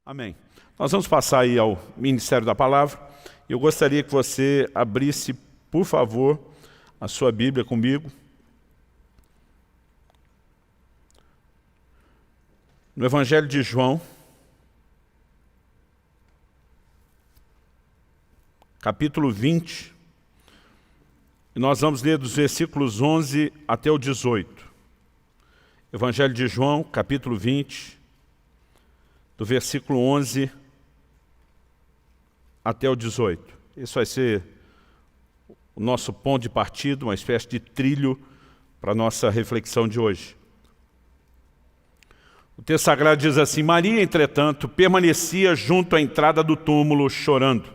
Amém. Nós vamos passar aí ao Ministério da Palavra. Eu gostaria que você abrisse, por favor, a sua Bíblia comigo. No Evangelho de João, capítulo 20, e nós vamos ler dos versículos 11 até o 18. Evangelho de João, capítulo 20, do versículo 11 até o 18. Esse vai ser o nosso ponto de partida, uma espécie de trilho para a nossa reflexão de hoje. O texto sagrado diz assim: Maria, entretanto, permanecia junto à entrada do túmulo, chorando.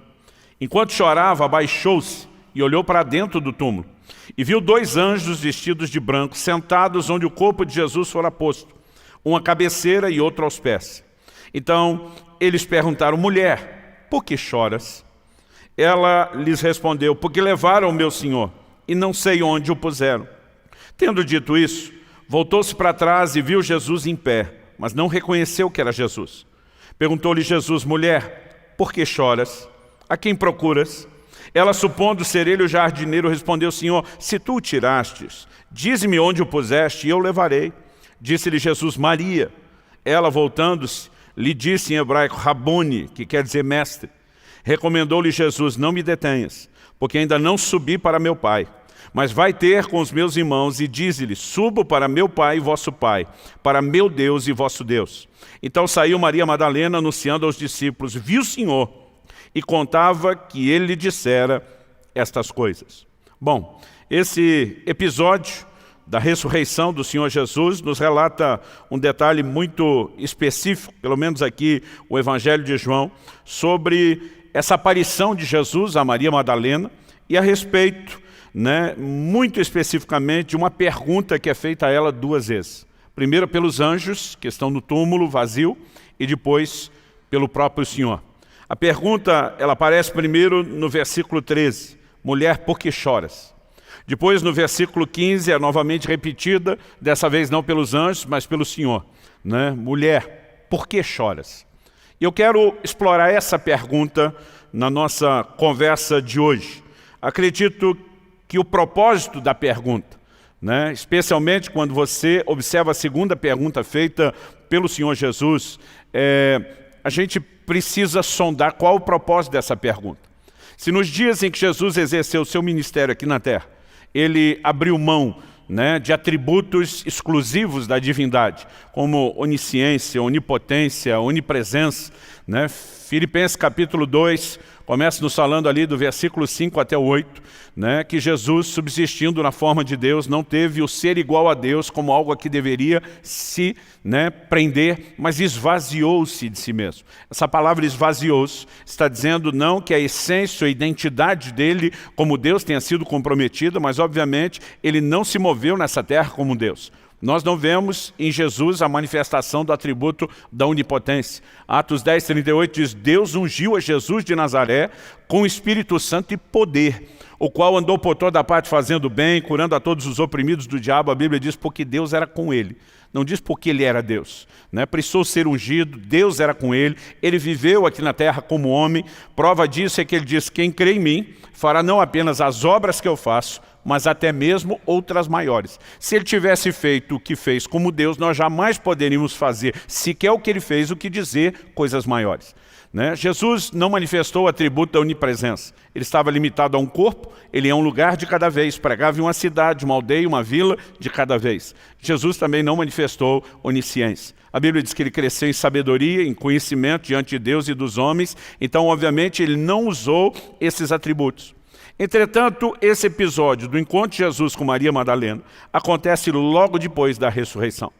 Enquanto chorava, abaixou-se e olhou para dentro do túmulo, e viu dois anjos vestidos de branco, sentados onde o corpo de Jesus fora posto, um à cabeceira e outro aos pés. Então eles perguntaram: mulher, por que choras? Ela lhes respondeu: porque levaram o meu Senhor, e não sei onde o puseram. Tendo dito isso, voltou-se para trás e viu Jesus em pé, mas não reconheceu que era Jesus. Perguntou-lhe Jesus: mulher, por que choras? A quem procuras? Ela, supondo ser ele o jardineiro, respondeu: Senhor, se tu o tirastes, dize-me onde o puseste e eu levarei. Disse-lhe Jesus: Maria. Ela, voltando-se, lhe disse em hebraico Rabone, que quer dizer mestre. Recomendou-lhe Jesus: não me detenhas, porque ainda não subi para meu Pai. Mas vai ter com os meus irmãos e dize-lhe: subo para meu Pai e vosso Pai, para meu Deus e vosso Deus. Então saiu Maria Madalena anunciando aos discípulos: viu o Senhor, e contava que ele lhe dissera estas coisas. Bom, esse episódio da ressurreição do Senhor Jesus nos relata um detalhe muito específico, pelo menos aqui o Evangelho de João, sobre essa aparição de Jesus a Maria Madalena e a respeito, muito especificamente, de uma pergunta que é feita a ela duas vezes. Primeiro pelos anjos, que estão no túmulo vazio, e depois pelo próprio Senhor. A pergunta, ela aparece primeiro no versículo 13, mulher, por que choras? Depois, no versículo 15, é novamente repetida, dessa vez não pelos anjos, mas pelo Senhor. Mulher, por que choras? E eu quero explorar essa pergunta na nossa conversa de hoje. Acredito que o propósito da pergunta, especialmente quando você observa a segunda pergunta feita pelo Senhor Jesus, a gente precisa sondar qual o propósito dessa pergunta. Se nos dias em que Jesus exerceu o seu ministério aqui na terra, ele abriu mão de atributos exclusivos da divindade, como onisciência, onipotência, onipresença. Filipenses capítulo 2, começa nos falando ali do versículo 5 até o 8, que Jesus, subsistindo na forma de Deus, não teve o ser igual a Deus como algo a que deveria se prender, mas esvaziou-se de si mesmo. Essa palavra esvaziou-se está dizendo não que a essência, a identidade dele como Deus tenha sido comprometida, mas obviamente ele não se moveu nessa terra como Deus. Nós não vemos em Jesus a manifestação do atributo da onipotência. Atos 10, 38 diz: Deus ungiu a Jesus de Nazaré com o Espírito Santo e poder, o qual andou por toda a parte fazendo bem, curando a todos os oprimidos do diabo. A Bíblia diz porque Deus era com ele. Não diz porque ele era Deus. Precisou ser ungido, Deus era com ele, ele viveu aqui na terra como homem. Prova disso é que ele diz: quem crê em mim fará não apenas as obras que eu faço, mas até mesmo outras maiores. Se ele tivesse feito o que fez como Deus, nós jamais poderíamos fazer sequer o que ele fez, o que dizer coisas maiores. Jesus não manifestou o atributo da onipresença. Ele estava limitado a um corpo, ele é um lugar de cada vez, pregava em uma cidade, uma aldeia, uma vila de cada vez. Jesus também não manifestou onisciência. A Bíblia diz que ele cresceu em sabedoria, em conhecimento diante de Deus e dos homens, então obviamente ele não usou esses atributos. Entretanto, esse episódio do encontro de Jesus com Maria Madalena acontece logo depois da ressurreição.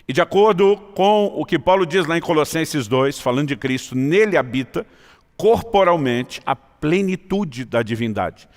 E de acordo com o que Paulo diz lá em Colossenses 2, falando de Cristo, nele habita corporalmente a plenitude da divindade.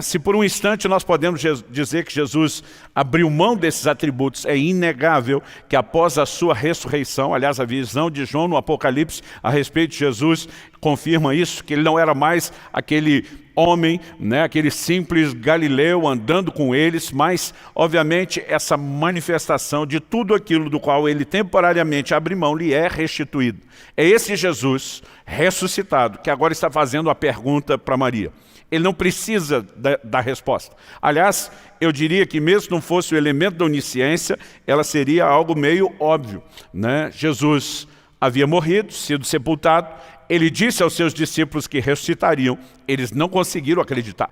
Se por um instante nós podemos dizer que Jesus abriu mão desses atributos, é inegável que após a sua ressurreição, aliás, a visão de João no Apocalipse a respeito de Jesus confirma isso, que ele não era mais aquele homem, né, aquele simples Galileu andando com eles, mas, obviamente, essa manifestação de tudo aquilo do qual ele temporariamente abre mão lhe é restituído. É esse Jesus ressuscitado que agora está fazendo a pergunta para Maria. Ele não precisa da resposta. Aliás, eu diria que mesmo não fosse o elemento da onisciência, ela seria algo meio óbvio, né? Jesus havia morrido, sido sepultado, ele disse aos seus discípulos que ressuscitariam, eles não conseguiram acreditar,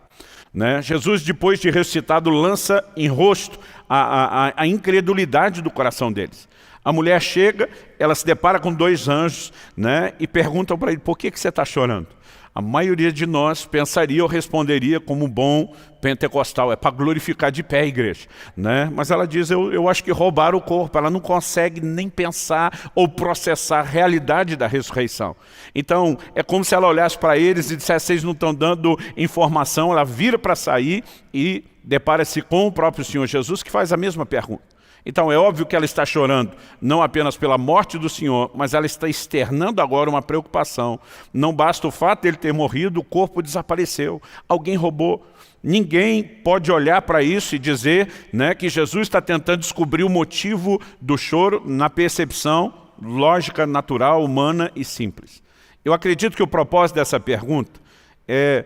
né? Jesus, depois de ressuscitado, lança em rosto a incredulidade do coração deles. A mulher chega, ela se depara com 2 anjos, né, e perguntam para ele, por que você está chorando? A maioria de nós pensaria ou responderia como um bom pentecostal, é para glorificar de pé a igreja, né? Mas ela diz, eu acho que roubaram o corpo, ela não consegue nem pensar ou processar a realidade da ressurreição. Então, é como se ela olhasse para eles e dissesse, vocês não estão dando informação, ela vira para sair e depara-se com o próprio Senhor Jesus, que faz a mesma pergunta. Então é óbvio que ela está chorando, não apenas pela morte do Senhor, mas ela está externando agora uma preocupação. Não basta o fato de ele ter morrido, o corpo desapareceu, alguém roubou. Ninguém pode olhar para isso e dizer, né, que Jesus está tentando descobrir o motivo do choro na percepção lógica, natural, humana e simples. Eu acredito que o propósito dessa pergunta é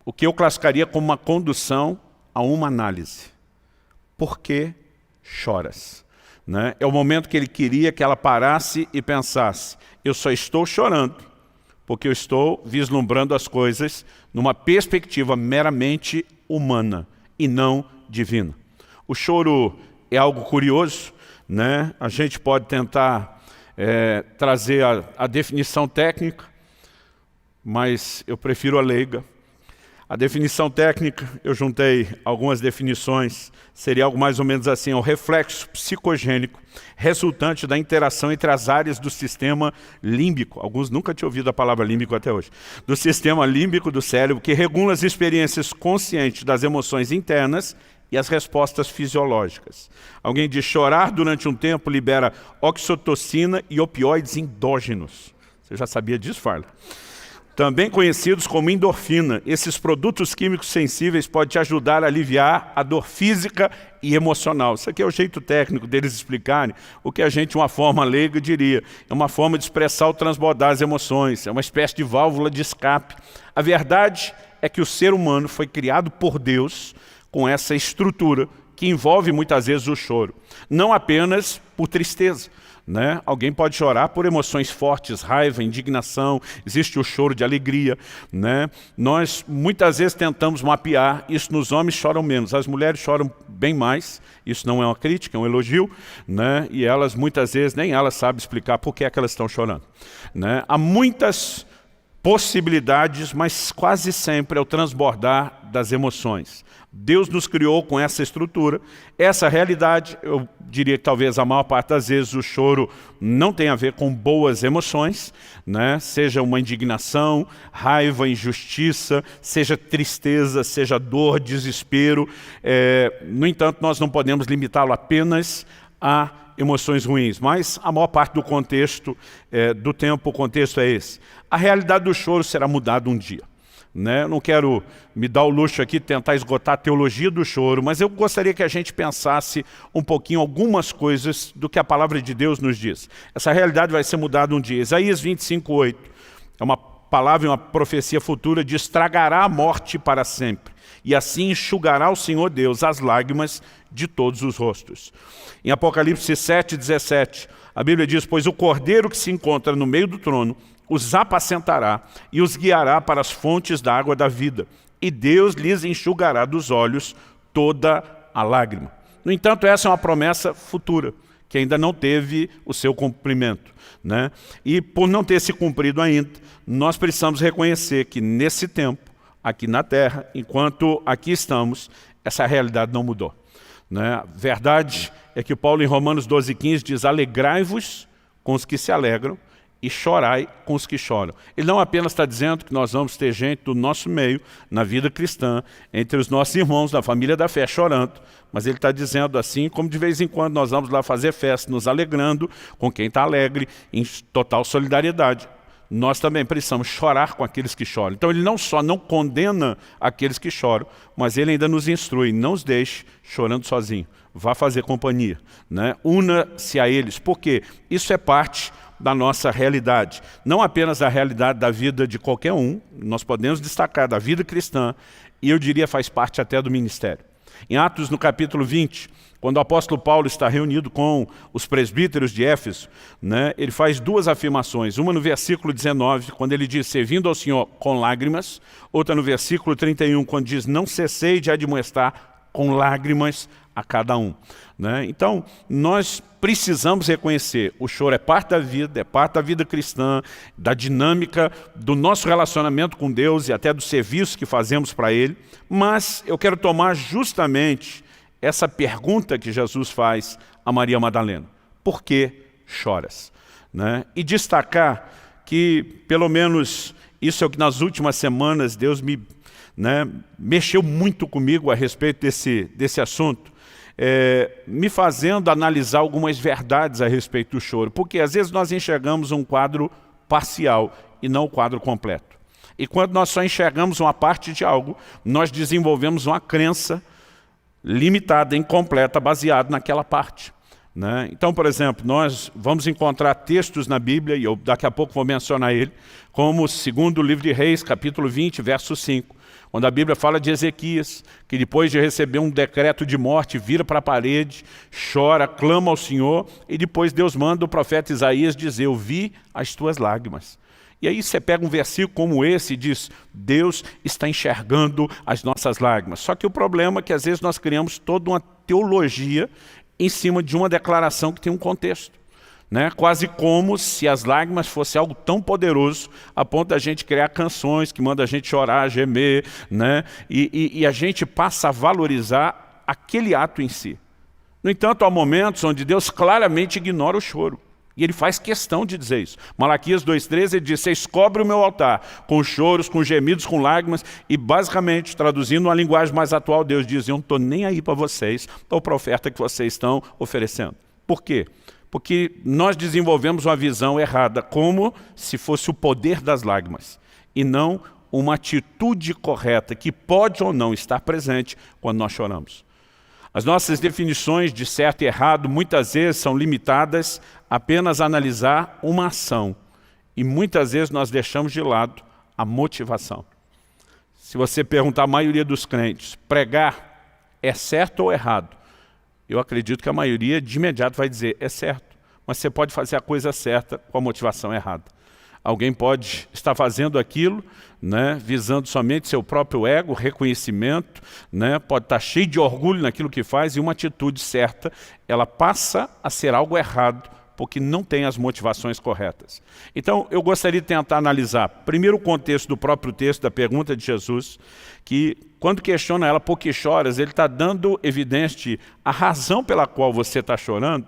o que eu classificaria como uma condução a uma análise. Por que choras? Né? É o momento que ele queria que ela parasse e pensasse, eu só estou chorando porque eu estou vislumbrando as coisas numa perspectiva meramente humana e não divina. O choro é algo curioso, né? A gente pode tentar trazer a definição técnica, mas eu prefiro a leiga. A definição técnica, eu juntei algumas definições, seria algo mais ou menos assim, é um reflexo psicogênico resultante da interação entre as áreas do sistema límbico, alguns nunca tinham ouvido a palavra límbico até hoje, do sistema límbico do cérebro, que regula as experiências conscientes das emoções internas e as respostas fisiológicas. Alguém diz, chorar durante um tempo libera oxitocina e opioides endógenos. Você já sabia disso, Farla? Também conhecidos como endorfina. Esses produtos químicos sensíveis podem te ajudar a aliviar a dor física e emocional. Isso aqui é o jeito técnico deles explicarem o que a gente, de uma forma leiga, diria. É uma forma de expressar ou transbordar as emoções, é uma espécie de válvula de escape. A verdade é que o ser humano foi criado por Deus com essa estrutura que envolve muitas vezes o choro. Não apenas por tristeza. Né? Alguém pode chorar por emoções fortes, raiva, indignação, existe o choro de alegria, né? Nós muitas vezes tentamos mapear, isso nos homens choram menos, as mulheres choram bem mais, isso não é uma crítica, é um elogio, né? E elas muitas vezes, nem elas sabem explicar por que é que elas estão chorando, né? Há muitas possibilidades, mas quase sempre é o transbordar das emoções. Deus nos criou com essa estrutura, essa realidade, eu diria que talvez a maior parte das vezes o choro não tem a ver com boas emoções, né? Seja uma indignação, raiva, injustiça, seja tristeza, seja dor, desespero. No entanto, nós não podemos limitá-lo apenas a emoções ruins, mas a maior parte do contexto, do tempo, o contexto é esse. A realidade do choro será mudada um dia. Né? Eu não quero me dar o luxo aqui de tentar esgotar a teologia do choro, mas eu gostaria que a gente pensasse um pouquinho algumas coisas do que a palavra de Deus nos diz. Essa realidade vai ser mudada um dia. Isaías 25:8 é uma palavra e uma profecia futura de estragará a morte para sempre, e assim enxugará o Senhor Deus as lágrimas de todos os rostos. Em Apocalipse 7:17, a Bíblia diz, pois o cordeiro que se encontra no meio do trono os apacentará e os guiará para as fontes da água da vida, e Deus lhes enxugará dos olhos toda a lágrima. No entanto, essa é uma promessa futura, que ainda não teve o seu cumprimento, né? E por não ter se cumprido ainda, nós precisamos reconhecer que nesse tempo, aqui na terra, enquanto aqui estamos, essa realidade não mudou, né? A verdade é que Paulo em Romanos 12:15 diz, alegrai-vos com os que se alegram, e chorai com os que choram. Ele não apenas está dizendo que nós vamos ter gente do nosso meio, na vida cristã, entre os nossos irmãos da família da fé, chorando, mas ele está dizendo assim, como de vez em quando nós vamos lá fazer festa, nos alegrando com quem está alegre, em total solidariedade. nós também precisamos chorar com aqueles que choram. Então ele não só não condena aqueles que choram, mas ele ainda nos instrui, não os deixe chorando sozinho, vá fazer companhia, né? Una-se a eles, porque isso é parte da nossa realidade, não apenas a realidade da vida de qualquer um, nós podemos destacar da vida cristã, e eu diria faz parte até do ministério. Em Atos, no capítulo 20, quando o apóstolo Paulo está reunido com os presbíteros de Éfeso, né, ele faz duas afirmações, uma no versículo 19, quando ele diz, servindo ao Senhor com lágrimas, outra no versículo 31, quando diz, não cessei de admoestar com lágrimas a cada um. Né? Então, nós precisamos reconhecer, o choro é parte da vida cristã, da dinâmica do nosso relacionamento com Deus e até do serviço que fazemos para Ele, mas eu quero tomar justamente essa pergunta que Jesus faz a Maria Madalena. Por que choras? Né? E destacar que, pelo menos, isso é o que nas últimas semanas Deus mexeu muito comigo a respeito desse assunto, me fazendo analisar algumas verdades a respeito do choro. Porque às vezes nós enxergamos um quadro parcial e não o quadro completo. E quando nós só enxergamos uma parte de algo, nós desenvolvemos uma crença limitada, incompleta, baseada naquela parte. Né? Então, por exemplo, nós vamos encontrar textos na Bíblia, e eu daqui a pouco vou mencionar ele, como segundo o livro de Reis, capítulo 20, verso 5, quando a Bíblia fala de Ezequias, que depois de receber um decreto de morte, vira para a parede, chora, clama ao Senhor, e depois Deus manda o profeta Isaías dizer, eu vi as tuas lágrimas. E aí você pega um versículo como esse e diz, Deus está enxergando as nossas lágrimas. Só que o problema é que às vezes nós criamos toda uma teologia em cima de uma declaração que tem um contexto. Né? Quase como se as lágrimas fossem algo tão poderoso a ponto da gente criar canções que mandam a gente chorar, gemer, né? E a gente passa a valorizar aquele ato em si. No entanto, há momentos onde Deus claramente ignora o choro. E ele faz questão de dizer isso. Malaquias 2,13, ele diz, vocês cobrem o meu altar com choros, com gemidos, com lágrimas. E basicamente, traduzindo uma linguagem mais atual, Deus diz, eu não estou nem aí para vocês, para a oferta que vocês estão oferecendo. Por quê? Porque nós desenvolvemos uma visão errada, como se fosse o poder das lágrimas, e não uma atitude correta, que pode ou não estar presente quando nós choramos. As nossas definições de certo e errado muitas vezes são limitadas apenas a analisar uma ação. E muitas vezes nós deixamos de lado a motivação. Se você perguntar à maioria dos crentes, pregar é certo ou errado? Eu acredito que a maioria de imediato vai dizer, é certo. Mas você pode fazer a coisa certa com a motivação errada. Alguém pode estar fazendo aquilo, né, visando somente seu próprio ego, reconhecimento, né, pode estar cheio de orgulho naquilo que faz, e uma atitude certa, ela passa a ser algo errado, porque não tem as motivações corretas. Então, eu gostaria de tentar analisar, primeiro o contexto do próprio texto, da pergunta de Jesus, que quando questiona ela, por que choras, ele está dando evidência de a razão pela qual você está chorando,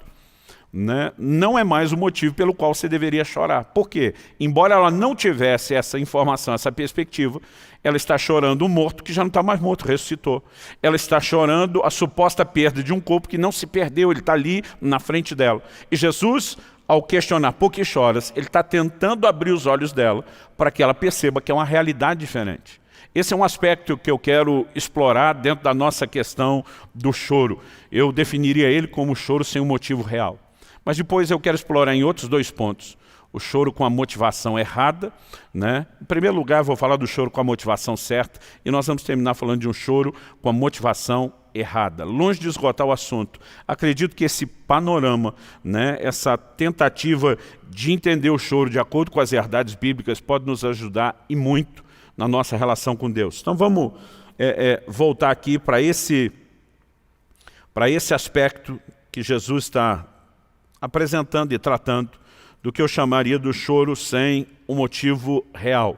né, não é mais o motivo pelo qual você deveria chorar. Por quê? Embora ela não tivesse essa informação, essa perspectiva, ela está chorando um morto que já não está mais morto, ressuscitou. Ela está chorando a suposta perda de um corpo que não se perdeu, ele está ali na frente dela. E Jesus, ao questionar por que choras, ele está tentando abrir os olhos dela para que ela perceba que é uma realidade diferente. Esse é um aspecto que eu quero explorar dentro da nossa questão do choro. Eu definiria ele como choro sem um motivo real. Mas depois eu quero explorar em outros dois pontos. O choro com a motivação errada, né? Em primeiro lugar, eu vou falar do choro com a motivação certa, e nós vamos terminar falando de um choro com a motivação errada. Longe de esgotar o assunto, acredito que esse panorama, né, essa tentativa de entender o choro de acordo com as verdades bíblicas pode nos ajudar e muito na nossa relação com Deus. Então vamos voltar aqui para esse aspecto que Jesus está apresentando e tratando do que eu chamaria do choro sem um motivo real.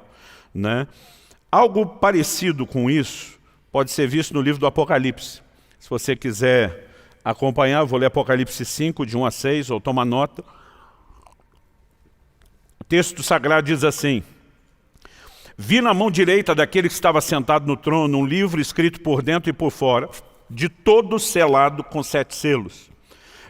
Né? Algo parecido com isso pode ser visto no livro do Apocalipse. Se você quiser acompanhar, eu vou ler Apocalipse 5, de 1 a 6, ou tomar nota. O texto sagrado diz assim, vi na mão direita daquele que estava sentado no trono um livro escrito por dentro e por fora, de todo selado com 7 selos.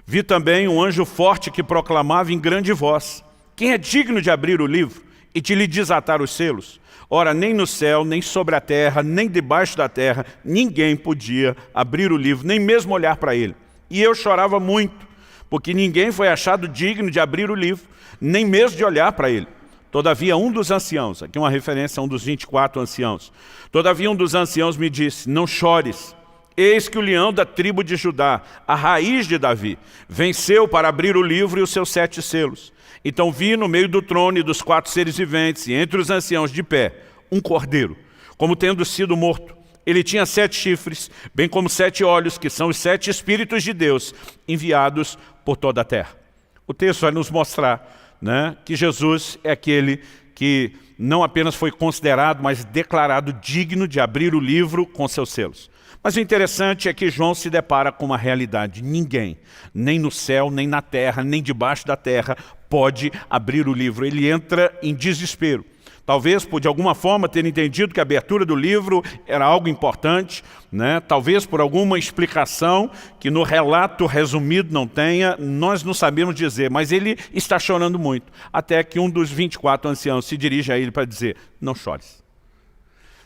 Vi também um anjo forte que proclamava em grande voz, quem é digno de abrir o livro e de lhe desatar os selos. Ora, nem no céu, nem sobre a terra, nem debaixo da terra, ninguém podia abrir o livro, nem mesmo olhar para ele. E eu chorava muito, porque ninguém foi achado digno de abrir o livro, nem mesmo de olhar para ele. Todavia um dos anciãos, aqui uma referência a um dos 24 anciãos, todavia um dos anciãos me disse, não chores, eis que o leão da tribo de Judá, a raiz de Davi, venceu para abrir o livro e os seus 7 selos. Então vi no meio do trono e dos 4 seres viventes, e entre os anciãos de pé, um cordeiro, como tendo sido morto. Ele tinha 7 chifres, bem como 7 olhos, que são os 7 Espíritos de Deus, enviados por toda a terra. O texto vai nos mostrar, né, que Jesus é aquele que não apenas foi considerado, mas declarado digno de abrir o livro com seus selos. Mas o interessante é que João se depara com uma realidade. Ninguém, nem no céu, nem na terra, nem debaixo da terra, pode abrir o livro. Ele entra em desespero. Talvez por de alguma forma ter entendido que a abertura do livro era algo importante, né? Talvez por alguma explicação que no relato resumido não tenha, nós não sabemos dizer, mas ele está chorando muito. Até que um dos 24 anciãos se dirige a ele para dizer, não chores.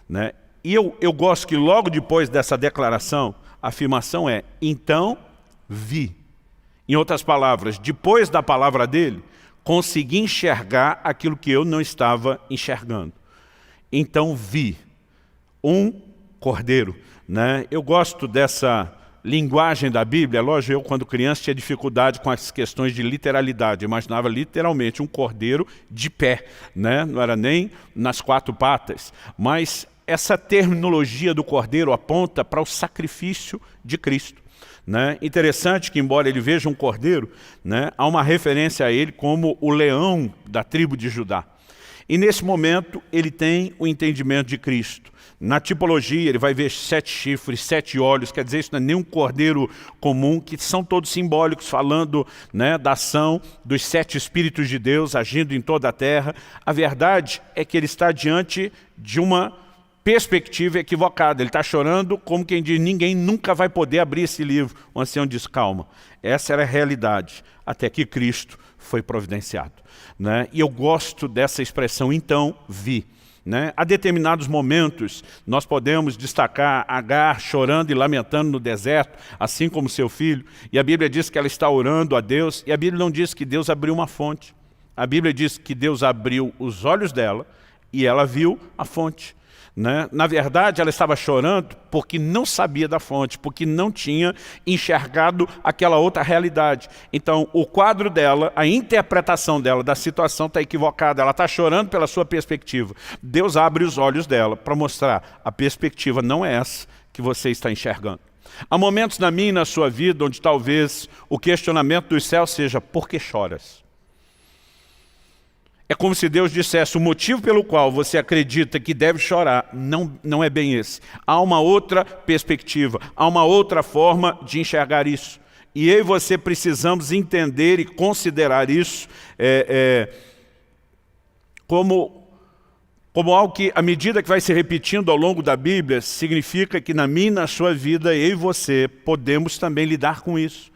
Né? E eu gosto que logo depois dessa declaração, a afirmação é, então vi. Em outras palavras, depois da palavra dele, consegui enxergar aquilo que eu não estava enxergando. Então vi um cordeiro. Né? Eu gosto dessa linguagem da Bíblia. Lógico, eu quando criança tinha dificuldade com as questões de literalidade. Eu imaginava literalmente um cordeiro de pé. Né? Não era nem nas 4 patas. Mas essa terminologia do cordeiro aponta para o sacrifício de Cristo. Né? Interessante que, embora ele veja um cordeiro, né, há uma referência a ele como o leão da tribo de Judá. E nesse momento ele tem o entendimento de Cristo. Na tipologia ele vai ver 7 chifres, 7 olhos, quer dizer, isso não é nem um cordeiro comum, que são todos simbólicos, falando, né, da ação dos 7 Espíritos de Deus agindo em toda a terra. A verdade é que ele está diante de uma perspectiva equivocada. Ele está chorando como quem diz, ninguém nunca vai poder abrir esse livro. O ancião diz, calma, essa era a realidade, até que Cristo foi providenciado. Né? E eu gosto dessa expressão, então vi. Né? Há determinados momentos, nós podemos destacar Agar chorando e lamentando no deserto, assim como seu filho, e a Bíblia diz que ela está orando a Deus, e a Bíblia não diz que Deus abriu uma fonte. A Bíblia diz que Deus abriu os olhos dela, e ela viu a fonte. Né? Na verdade, ela estava chorando porque não sabia da fonte, porque não tinha enxergado aquela outra realidade. Então, o quadro dela, a interpretação dela da situação está equivocada. Ela está chorando pela sua perspectiva. Deus abre os olhos dela para mostrar a perspectiva não é essa que você está enxergando. Há momentos na minha e na sua vida onde talvez o questionamento dos céus seja, por que choras? É como se Deus dissesse, o motivo pelo qual você acredita que deve chorar não é bem esse. Há uma outra perspectiva, há uma outra forma de enxergar isso. E eu e você precisamos entender e considerar isso como algo que, à medida que vai se repetindo ao longo da Bíblia, significa que na minha e na sua vida, eu e você podemos também lidar com isso.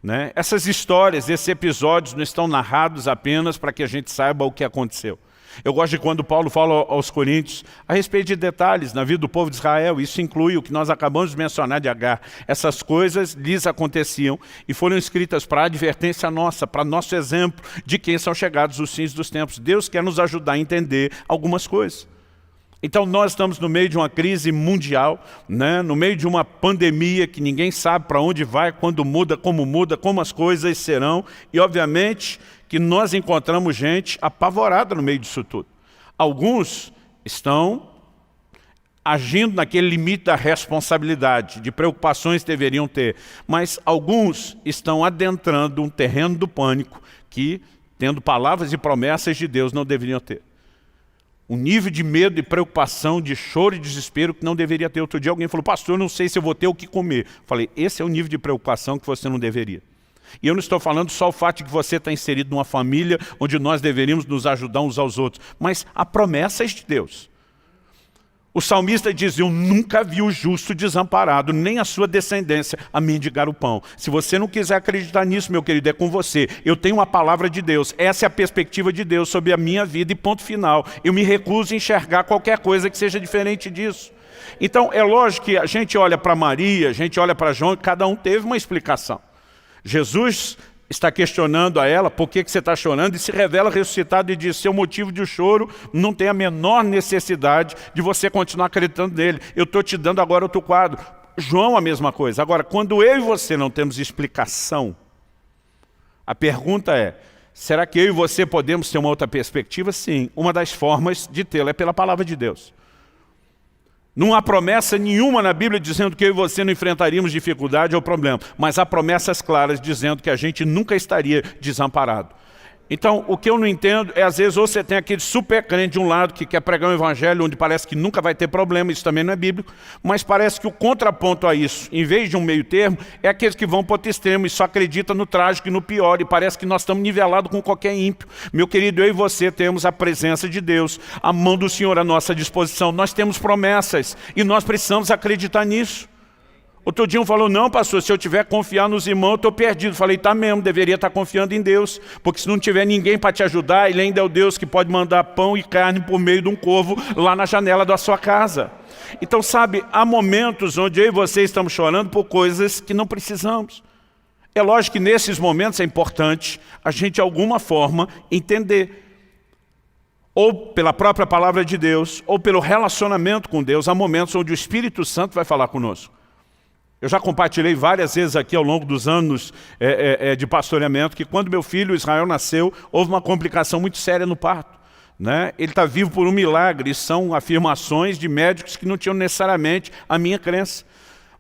Né? Essas histórias, esses episódios não estão narrados apenas para que a gente saiba o que aconteceu. Eu gosto de quando Paulo fala aos Coríntios a respeito de detalhes na vida do povo de Israel. Isso inclui o que nós acabamos de mencionar de Agar. Essas coisas lhes aconteciam e foram escritas para advertência nossa, para nosso exemplo de quem são chegados os fins dos tempos. Deus quer nos ajudar a entender algumas coisas. Então nós estamos no meio de uma crise mundial, né? No meio de uma pandemia que ninguém sabe para onde vai, quando muda, como as coisas serão. E obviamente que nós encontramos gente apavorada no meio disso tudo. Alguns estão agindo naquele limite da responsabilidade, de preocupações que deveriam ter. Mas alguns estão adentrando um terreno do pânico que, tendo palavras e promessas de Deus, não deveriam ter. Um nível de medo, de preocupação, de choro e desespero que não deveria ter. Outro dia alguém falou, pastor, eu não sei se eu vou ter o que comer. Falei, esse é o nível de preocupação que você não deveria. E eu não estou falando só o fato de que você está inserido numa família onde nós deveríamos nos ajudar uns aos outros, mas há promessas de Deus. O salmista diz, eu nunca vi o justo desamparado, nem a sua descendência a mendigar o pão. Se você não quiser acreditar nisso, meu querido, é com você. Eu tenho uma palavra de Deus. Essa é a perspectiva de Deus sobre a minha vida e ponto final. Eu me recuso a enxergar qualquer coisa que seja diferente disso. Então, é lógico que a gente olha para Maria, a gente olha para João, e cada um teve uma explicação. Jesus está questionando a ela, por que você está chorando? E se revela ressuscitado e diz, seu motivo de choro não tem a menor necessidade de você continuar acreditando nele. Eu estou te dando agora outro quadro. João, a mesma coisa. Agora, quando eu e você não temos explicação, a pergunta é, será que eu e você podemos ter uma outra perspectiva? Sim, uma das formas de tê-la é pela palavra de Deus. Não há promessa nenhuma na Bíblia dizendo que eu e você não enfrentaríamos dificuldade ou problema, mas há promessas claras dizendo que a gente nunca estaria desamparado. Então, o que eu não entendo é, às vezes, ou você tem aquele super crente de um lado que quer pregar um evangelho onde parece que nunca vai ter problema, isso também não é bíblico, mas parece que o contraponto a isso, em vez de um meio termo, é aqueles que vão para outro extremo e só acreditam no trágico e no pior, e parece que nós estamos nivelados com qualquer ímpio. Meu querido, eu e você temos a presença de Deus, a mão do Senhor à nossa disposição, nós temos promessas e nós precisamos acreditar nisso. Outro dia um falou, não pastor, se eu tiver que confiar nos irmãos, eu estou perdido. Falei, tá mesmo, deveria estar confiando em Deus, porque se não tiver ninguém para te ajudar, Ele ainda é o Deus que pode mandar pão e carne por meio de um corvo lá na janela da sua casa. Então sabe, há momentos onde eu e você estamos chorando por coisas que não precisamos. É lógico que nesses momentos é importante a gente de alguma forma entender, ou pela própria palavra de Deus, ou pelo relacionamento com Deus, há momentos onde o Espírito Santo vai falar conosco. Eu já compartilhei várias vezes aqui ao longo dos anos de pastoreamento que quando meu filho Israel nasceu, houve uma complicação muito séria no parto. Né? Ele está vivo por um milagre, e são afirmações de médicos que não tinham necessariamente a minha crença.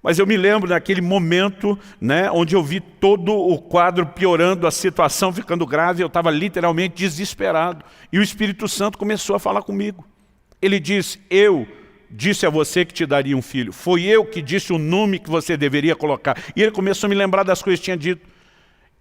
Mas eu me lembro daquele momento, né, onde eu vi todo o quadro piorando, a situação ficando grave, eu estava literalmente desesperado. E o Espírito Santo começou a falar comigo. Ele disse, eu disse a você que te daria um filho. Foi eu que disse o nome que você deveria colocar. E ele começou a me lembrar das coisas que tinha dito.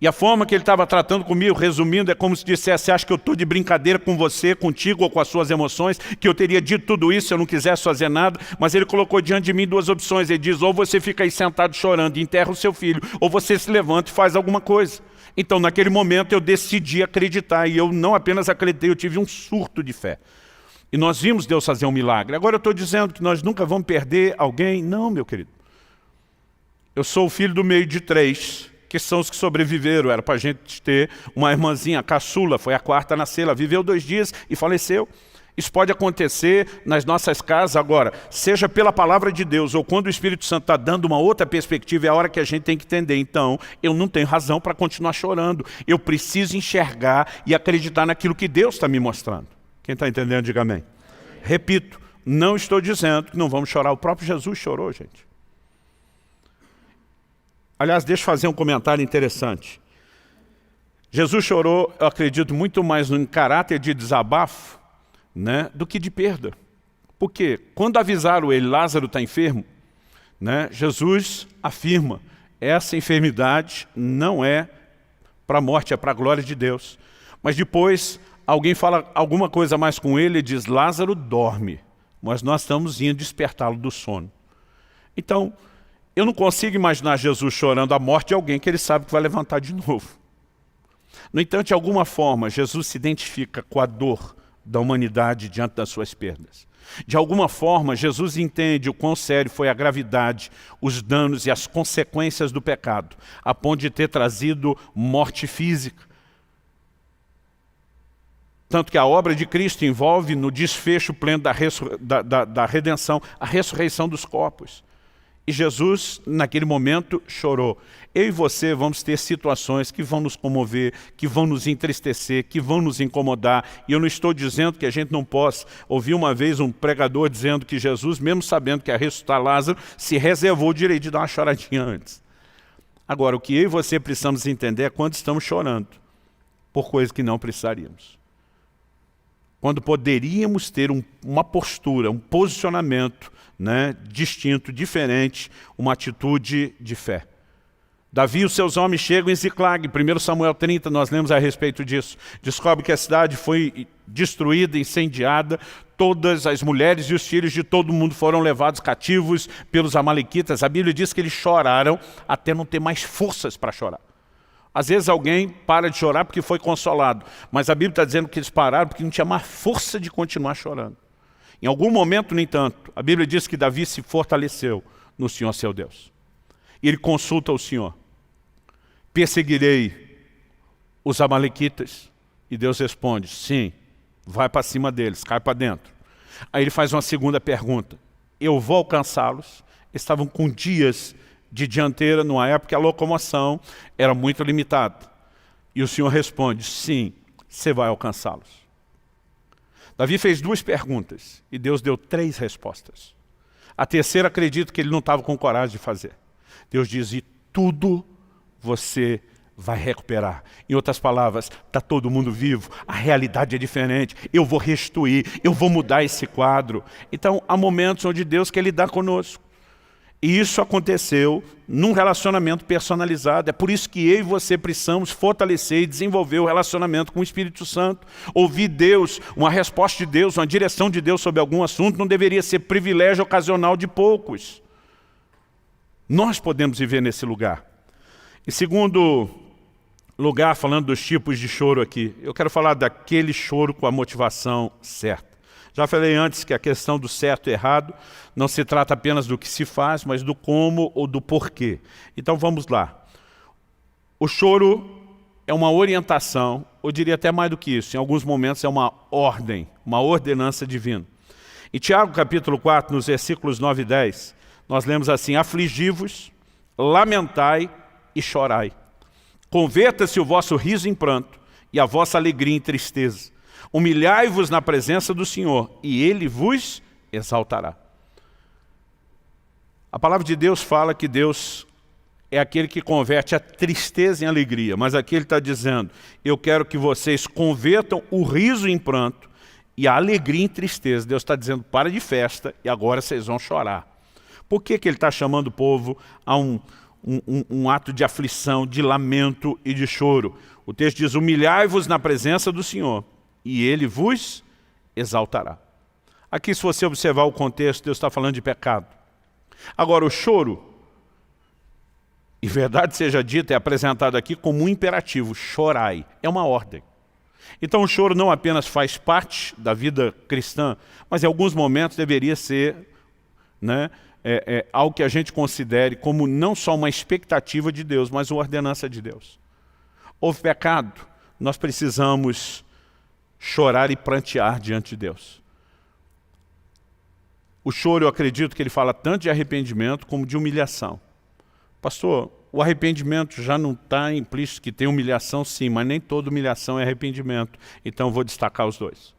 E a forma que ele estava tratando comigo, resumindo, é como se dissesse, acha que eu estou de brincadeira com você, contigo ou com as suas emoções, que eu teria dito tudo isso se eu não quisesse fazer nada, mas ele colocou diante de mim duas opções. Ele diz, ou você fica aí sentado chorando e enterra o seu filho, ou você se levanta e faz alguma coisa. Então, naquele momento, eu decidi acreditar, e eu não apenas acreditei, eu tive um surto de fé. E nós vimos Deus fazer um milagre. Agora eu estou dizendo que nós nunca vamos perder alguém? Não, meu querido. Eu sou o filho do meio de 3, que são os que sobreviveram. Era para a gente ter uma irmãzinha, a caçula, foi a 4ª a nascer. Ela viveu 2 dias e faleceu. Isso pode acontecer nas nossas casas agora, seja pela palavra de Deus ou quando o Espírito Santo está dando uma outra perspectiva, é a hora que a gente tem que entender. Então, eu não tenho razão para continuar chorando. Eu preciso enxergar e acreditar naquilo que Deus está me mostrando. Quem está entendendo, diga amém. Repito, não estou dizendo que não vamos chorar. O próprio Jesus chorou, gente. Aliás, deixa eu fazer um comentário interessante. Jesus chorou, eu acredito, muito mais em caráter de desabafo, né, do que de perda. Porque quando avisaram ele, Lázaro está enfermo, né, Jesus afirma, essa enfermidade não é para a morte, é para a glória de Deus. Mas depois alguém fala alguma coisa mais com ele e diz, Lázaro dorme, mas nós estamos indo despertá-lo do sono. Então, eu não consigo imaginar Jesus chorando a morte de alguém que ele sabe que vai levantar de novo. No entanto, de alguma forma, Jesus se identifica com a dor da humanidade diante das suas perdas. De alguma forma, Jesus entende o quão sério foi a gravidade, os danos e as consequências do pecado, a ponto de ter trazido morte física. Tanto que a obra de Cristo envolve no desfecho pleno da redenção, a ressurreição dos corpos. E Jesus, naquele momento, chorou. Eu e você vamos ter situações que vão nos comover, que vão nos entristecer, que vão nos incomodar. E eu não estou dizendo que a gente não possa. Ouvi uma vez um pregador dizendo que Jesus, mesmo sabendo que ia ressuscitar Lázaro, se reservou o direito de dar uma choradinha antes. Agora, o que eu e você precisamos entender é quando estamos chorando por coisas que não precisaríamos. Quando poderíamos ter uma postura, um posicionamento, né, distinto, diferente, uma atitude de fé. Davi e os seus homens chegam em Ziclag. Em 1 Samuel 30 nós lemos a respeito disso. Descobre que a cidade foi destruída, incendiada. Todas as mulheres e os filhos de todo mundo foram levados cativos pelos amalequitas. A Bíblia diz que eles choraram até não ter mais forças para chorar. Às vezes alguém para de chorar porque foi consolado. Mas a Bíblia está dizendo que eles pararam porque não tinha mais força de continuar chorando. Em algum momento, no entanto, a Bíblia diz que Davi se fortaleceu no Senhor seu Deus. E ele consulta o Senhor. Perseguirei os amalequitas? E Deus responde, sim, vai para cima deles, cai para dentro. Aí ele faz uma segunda pergunta. Eu vou alcançá-los? Estavam com dias de dianteira, numa época que a locomoção era muito limitada. E o Senhor responde, sim, você vai alcançá-los. Davi fez 2 perguntas e Deus deu 3 respostas. A terceira, acredito que ele não estava com coragem de fazer. Deus diz, e tudo você vai recuperar. Em outras palavras, está todo mundo vivo, a realidade é diferente, eu vou restituir, eu vou mudar esse quadro. Então, há momentos onde Deus quer lidar conosco. E isso aconteceu num relacionamento personalizado. É por isso que eu e você precisamos fortalecer e desenvolver o relacionamento com o Espírito Santo. Ouvir Deus, uma resposta de Deus, uma direção de Deus sobre algum assunto não deveria ser privilégio ocasional de poucos. Nós podemos viver nesse lugar. Em segundo lugar, falando dos tipos de choro aqui, eu quero falar daquele choro com a motivação certa. Já falei antes que a questão do certo e errado não se trata apenas do que se faz, mas do como ou do porquê. Então vamos lá. O choro é uma orientação, eu diria até mais do que isso, em alguns momentos é uma ordem, uma ordenança divina. Em Tiago capítulo 4, nos versículos 9 e 10, nós lemos assim, afligi-vos, lamentai e chorai. Converta-se o vosso riso em pranto e a vossa alegria em tristeza. Humilhai-vos na presença do Senhor e Ele vos exaltará. A palavra de Deus fala que Deus é aquele que converte a tristeza em alegria, mas aqui Ele está dizendo, eu quero que vocês convertam o riso em pranto e a alegria em tristeza. Deus está dizendo, para de festa e agora vocês vão chorar. Por que Ele está chamando o povo a um ato de aflição, de lamento e de choro? O texto diz, humilhai-vos na presença do Senhor e Ele vos exaltará. Aqui, se você observar o contexto, Deus está falando de pecado. Agora, o choro, e verdade seja dita, é apresentado aqui como um imperativo, chorai, é uma ordem. Então o choro não apenas faz parte da vida cristã, mas em alguns momentos deveria ser algo que a gente considere como não só uma expectativa de Deus, mas uma ordenança de Deus. Houve pecado, nós precisamos chorar e prantear diante de Deus. O choro, eu acredito que ele fala tanto de arrependimento como de humilhação. Pastor, o arrependimento já não está implícito que tem humilhação, sim, mas nem toda humilhação é arrependimento. Então eu vou destacar os 2.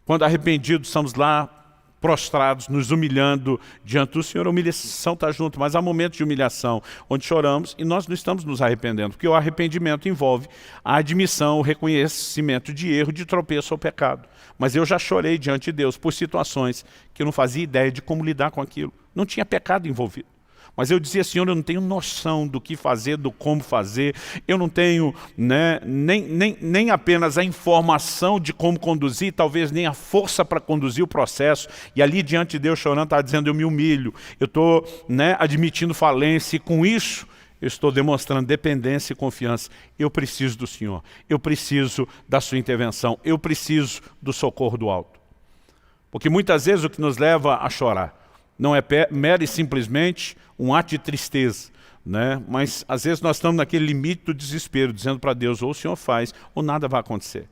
Quando arrependidos, estamos lá prostrados, nos humilhando diante do Senhor, a humilhação está junto, mas há momentos de humilhação onde choramos e nós não estamos nos arrependendo, porque o arrependimento envolve a admissão, o reconhecimento de erro, de tropeço ou pecado. Mas eu já chorei diante de Deus por situações que eu não fazia ideia de como lidar com aquilo. Não tinha pecado envolvido. Mas eu dizia, Senhor, eu não tenho noção do que fazer, do como fazer, eu não tenho nem apenas a informação de como conduzir, talvez nem a força para conduzir o processo, e ali diante de Deus chorando, está dizendo, eu me humilho, eu estou admitindo falência, e com isso eu estou demonstrando dependência e confiança. Eu preciso do Senhor, eu preciso da sua intervenção, eu preciso do socorro do alto. Porque muitas vezes o que nos leva a chorar não é mero e simplesmente um ato de tristeza, mas às vezes nós estamos naquele limite do desespero, dizendo para Deus, ou o Senhor faz, ou nada vai acontecer.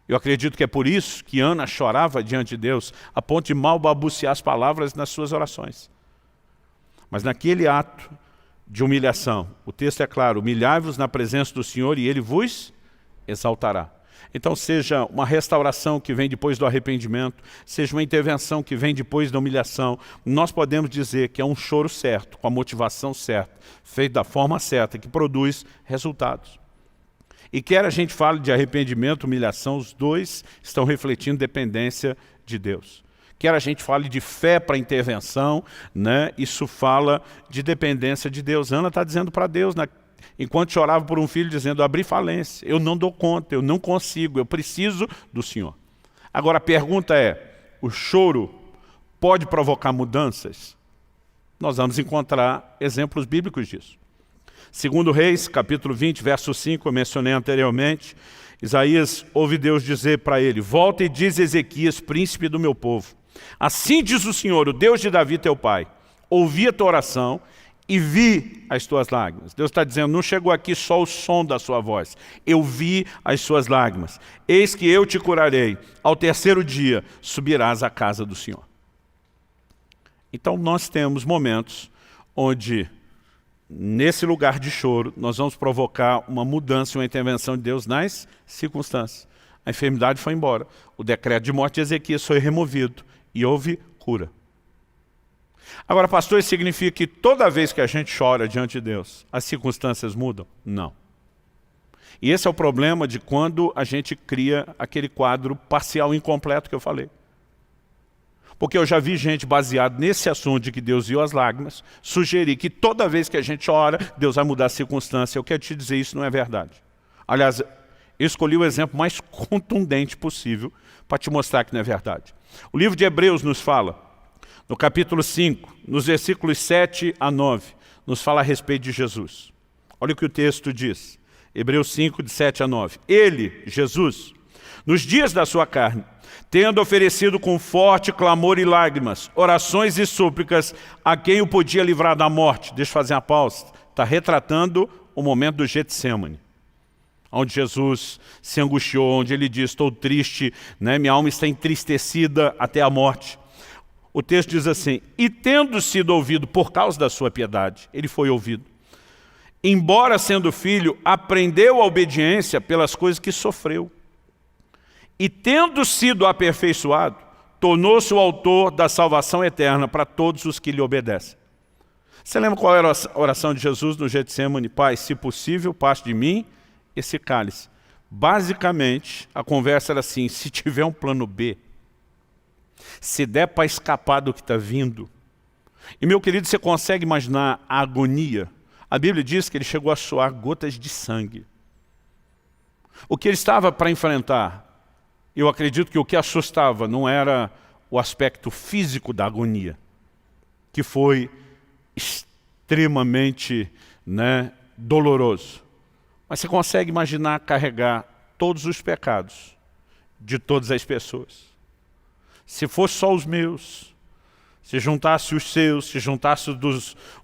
Eu acredito que é por isso que Ana chorava diante de Deus, a ponto de mal balbuciar as palavras nas suas orações. Mas naquele ato de humilhação, o texto é claro, humilhai-vos na presença do Senhor e Ele vos exaltará. Então seja uma restauração que vem depois do arrependimento, seja uma intervenção que vem depois da humilhação, nós podemos dizer que é um choro certo, com a motivação certa, feito da forma certa, que produz resultados. E quer a gente fale de arrependimento, humilhação, os 2 estão refletindo dependência de Deus. Quer a gente fale de fé para intervenção, né? Isso fala de dependência de Deus. Ana está dizendo para Deus, né? Enquanto chorava por um filho, dizendo, abri falência, eu não dou conta, eu não consigo, eu preciso do Senhor. Agora a pergunta é, o choro pode provocar mudanças? Nós vamos encontrar exemplos bíblicos disso. Segundo Reis, capítulo 20, verso 5, eu mencionei anteriormente, Isaías ouve Deus dizer para ele, volta e diz Ezequias, príncipe do meu povo, assim diz o Senhor, o Deus de Davi teu pai, ouvi a tua oração e vi as tuas lágrimas. Deus está dizendo, não chegou aqui só o som da sua voz, eu vi as suas lágrimas. Eis que eu te curarei, ao terceiro dia subirás à casa do Senhor. Então nós temos momentos onde, nesse lugar de choro, nós vamos provocar uma mudança, uma intervenção de Deus nas circunstâncias. A enfermidade foi embora, o decreto de morte de Ezequias foi removido e houve cura. Agora, pastor, isso significa que toda vez que a gente chora diante de Deus, as circunstâncias mudam? Não. E esse é o problema de quando a gente cria aquele quadro parcial incompleto que eu falei. Porque eu já vi gente baseado nesse assunto de que Deus viu as lágrimas, sugerir que toda vez que a gente ora, Deus vai mudar a circunstância. Eu quero te dizer, isso não é verdade. Aliás, eu escolhi o exemplo mais contundente possível para te mostrar que não é verdade. O livro de Hebreus nos fala, no capítulo 5, nos versículos 7 a 9, nos fala a respeito de Jesus. Olha o que o texto diz. Hebreus 5, de 7 a 9. Ele, Jesus, nos dias da sua carne, tendo oferecido com forte clamor e lágrimas, orações e súplicas a quem o podia livrar da morte. Deixa eu fazer uma pausa. Está retratando o momento do Getsêmani, onde Jesus se angustiou, onde ele diz, estou triste, né? Minha alma está entristecida até a morte. O texto diz assim, e tendo sido ouvido por causa da sua piedade, ele foi ouvido. Embora sendo filho, aprendeu a obediência pelas coisas que sofreu. E tendo sido aperfeiçoado, tornou-se o autor da salvação eterna para todos os que lhe obedecem. Você lembra qual era a oração de Jesus no Getsêmani? Pai, se possível, passe de mim esse cálice. Basicamente, a conversa era assim, se tiver um plano B, se der para escapar do que está vindo. E meu querido, você consegue imaginar a agonia? A Bíblia diz que ele chegou a suar gotas de sangue. O que ele estava para enfrentar, eu acredito que o que assustava não era o aspecto físico da agonia, que foi extremamente, né, doloroso. Mas você consegue imaginar carregar todos os pecados de todas as pessoas. Se fosse só os meus, se juntasse os seus, se juntasse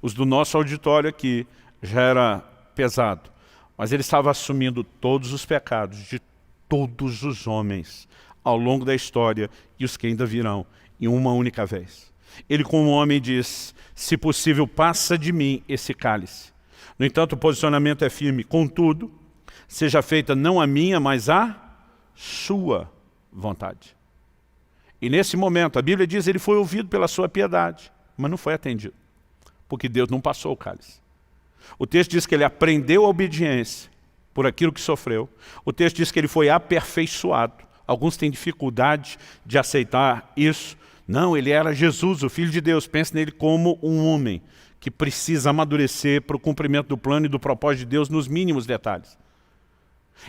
os do nosso auditório aqui, já era pesado. Mas ele estava assumindo todos os pecados de todos os homens ao longo da história e os que ainda virão em uma única vez. Ele como homem diz, se possível passa de mim esse cálice. No entanto o posicionamento é firme, contudo, seja feita não a minha, mas a sua vontade. E nesse momento, a Bíblia diz que ele foi ouvido pela sua piedade, mas não foi atendido, porque Deus não passou o cálice. O texto diz que ele aprendeu a obediência por aquilo que sofreu. O texto diz que ele foi aperfeiçoado. Alguns têm dificuldade de aceitar isso. Não, ele era Jesus, o Filho de Deus. Pense nele como um homem que precisa amadurecer para o cumprimento do plano e do propósito de Deus nos mínimos detalhes.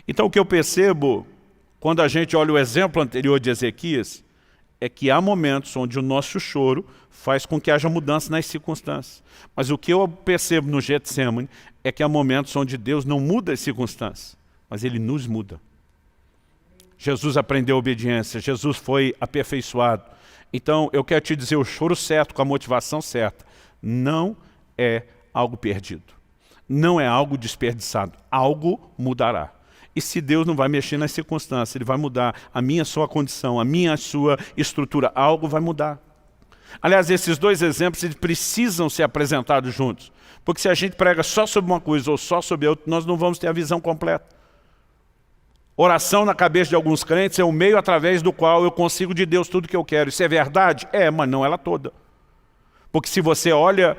Então o que eu percebo, quando a gente olha o exemplo anterior de Ezequias, é que há momentos onde o nosso choro faz com que haja mudança nas circunstâncias. Mas o que eu percebo no Getsêmani é que há momentos onde Deus não muda as circunstâncias, mas Ele nos muda. Jesus aprendeu a obediência, Jesus foi aperfeiçoado. Então, eu quero te dizer, o choro certo, com a motivação certa, não é algo perdido. Não é algo desperdiçado. Algo mudará. E se Deus não vai mexer nas circunstâncias, Ele vai mudar a minha, a sua condição, a minha, a sua estrutura, algo vai mudar. Aliás, esses dois exemplos eles precisam ser apresentados juntos. Porque se a gente prega só sobre uma coisa ou só sobre outra, nós não vamos ter a visão completa. Oração na cabeça de alguns crentes é o meio através do qual eu consigo de Deus tudo o que eu quero. Isso é verdade? É, mas não ela toda. Porque se você olha